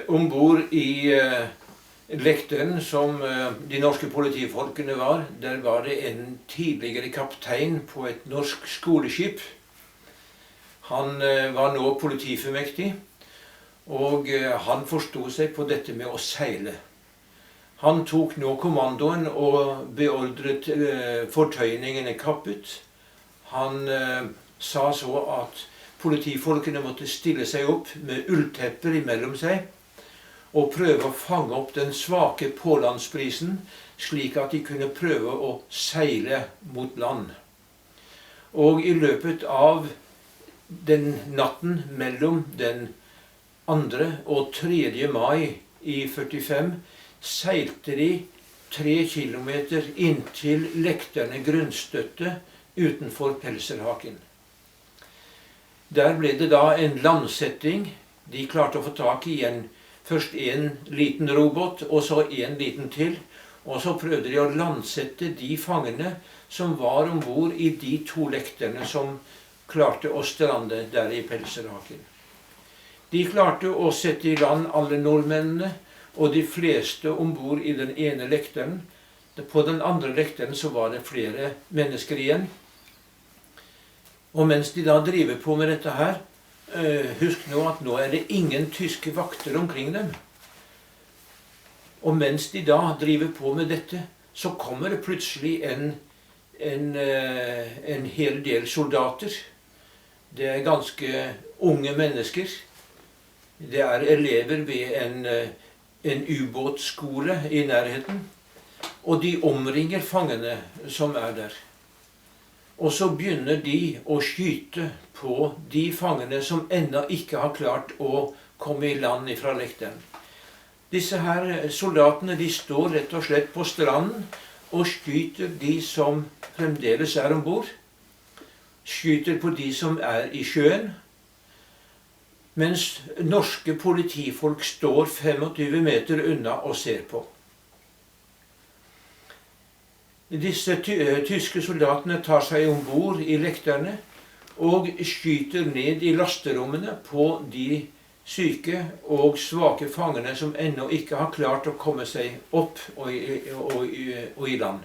Ombord i lekteren som de norske politifolkene var, der var det en tidligere kaptein på et norsk skoleskip. Han var nå politifullmektig, og han forstod seg på dette med å seile. Han tok nå kommandoen og beordret fortøyningene kappet. Han sa så at politifolkene måtte stille seg opp med ulltepper imellom seg og prøve å fange opp den svake pålandsbrisen, slik at de kunne prøve å seile mot land. Og i løpet av den natten mellom den 2. og 3. mai i 45 seilte de 3 kilometer inntil lekterne grunnstøtte utenfor Pelserhaken. Der ble det da en landsetting. De klarte å få tak i først en liten robåt, og så en liten til. Og så prøvde de å landsette de fangene som var ombord i de 2 lekterne som klarte å strande der i Pelserhaken. De klarte å sette i land alle nordmennene, og de fleste ombord i den ene lekteren. På den andre lekteren så var det flere mennesker igjen. Og mens de da driver på med dette her, husk nå at nå er det ingen tyske vakter omkring dem. Og mens de da driver på med dette, så kommer det plutselig en hel del soldater. Det er ganske unge mennesker. Det er elever ved en ubåtskole i nærheten. Og de omringer fangene som er der. Og så begynner de å skyte på de fangene som ennå ikke har klart å komme i land fra lekteren. Disse her soldatene, de står rett og slett på stranden og skyter de som fremdeles er ombord. Skyter på de som er i sjøen. Mens norske politifolk står 25 meter unna og ser på. Disse tyske soldatene tar seg ombord i lekterne og skyter ned i lasterommene på de syke og svake fangene som ennå ikke har klart å komme seg opp og i land.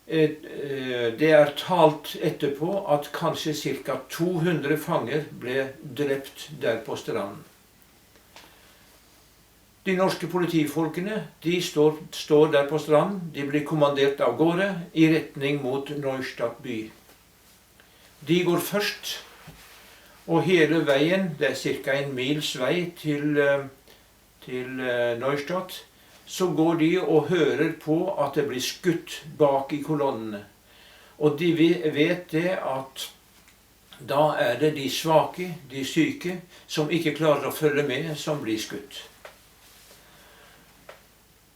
Det er talt etterpå at kanskje ca. 200 fanger ble drept der på stranden. De norske politifolkene, de står der på stranden. De blir kommandert av gårde i retning mot Neustadt by. De går først, og hele veien, det er ca. 1 mils vei til Neustadt, så går de og hører på at det blir skutt bak i kolonnene. Og de vet det at da er det de svake, de syke, som ikke klarer å følge med, som blir skutt.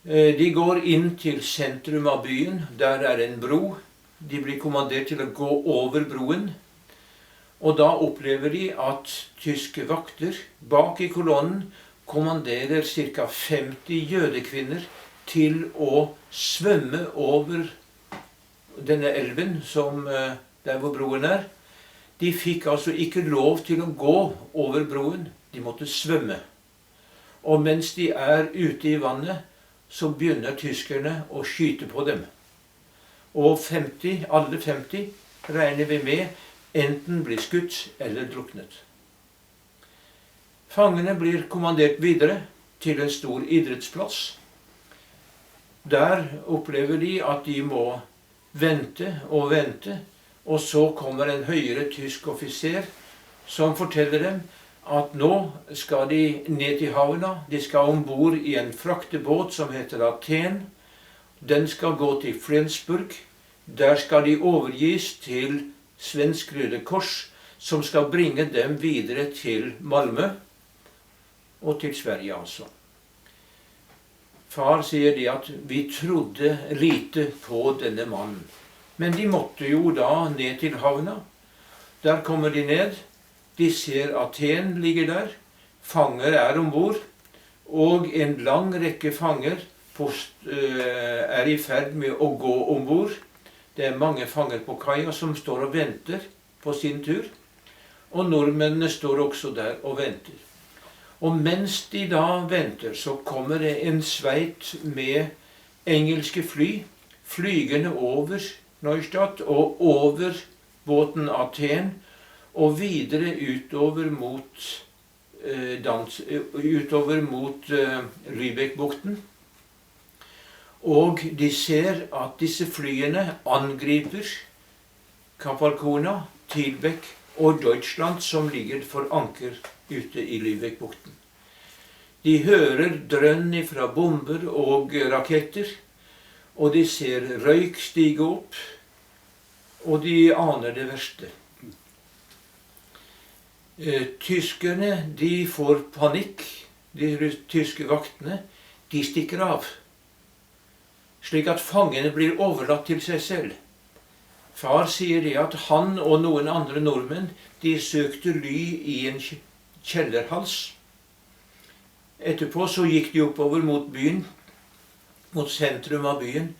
De går inn til sentrum av byen. Der er en bro. De blir kommandert til å gå over broen. Og da opplever de at tyske vakter bak i kolonnen kommanderer ca. 50 jødekvinner til å svømme over denne elven der hvor broen er. De fikk altså ikke lov til å gå over broen. De måtte svømme. Og mens de er ute i vannet, så begynner tyskerne å skyte på dem. Og alle 50 regner vi med enten blir skutt eller druknet. Fangene blir kommandert videre til en stor idrettsplass. Der opplever de at de må vente og vente, og så kommer en høyere tysk offiser som forteller dem at nå skal de ned til havna. De skal ombord i en fraktebåt som heter Athen. Den skal gå til Flensburg. Der skal de overgis til Svensk Røde Kors, som skal bringe dem videre til Malmö og til Sverige altså. Far sier de at vi trodde lite på denne mannen. Men de måtte jo da ned til havna. Der kommer de ned. De ser Athen ligger der, fanger er ombord, og en lang rekke fanger er i ferd med å gå ombord. Det er mange fanger på kaia som står og venter på sin tur, og nordmennene står også der og venter. Og mens de da venter, så kommer det en sveit med engelske fly, flygende over Neustadt og over båten Aten, og videre utover mot Lübeck-bukten. Og de ser at disse flyene angriper Kap Arkona, Tilbeck og Deutschland, som ligger for anker ute i Lübeck-bukten. De hører drønn fra bomber og raketter, og de ser røyk stige opp, og de aner det verste. Tyskerne, de får panikk. De tyske vaktene, de stikker av, slik at fangene blir overlatt til seg selv. Far sier det at han og noen andre nordmenn, de søkte ly i en kjellerhals. Etterpå så gikk de oppover mot byen, mot sentrum av byen,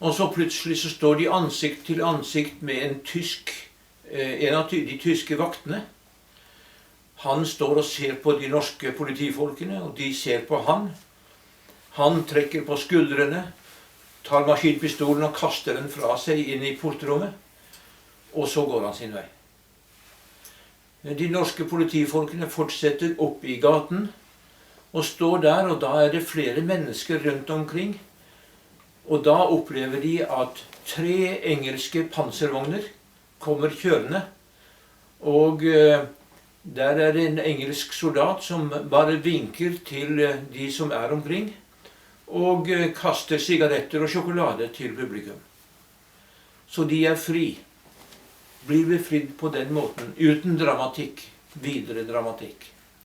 og så plutselig så står de ansikt til ansikt med en av de tyske vaktene. Han står og ser på de norske politifolkene, og de ser på han. Han trekker på skuldrene, tar maskinpistolen og kaster den fra seg inn i portrommet, og så går han sin vei. De norske politifolkene fortsetter opp i gaten, og står der, og da er det flere mennesker rundt omkring. Og da opplever de at 3 engelske panservogner kommer kjørende, og der er det en engelsk soldat som bare vinker til de som er omkring, og kaster sigaretter og sjokolade til publikum. Så de er fri. Blir befridd på den måten, uten dramatikk, videre dramatikk.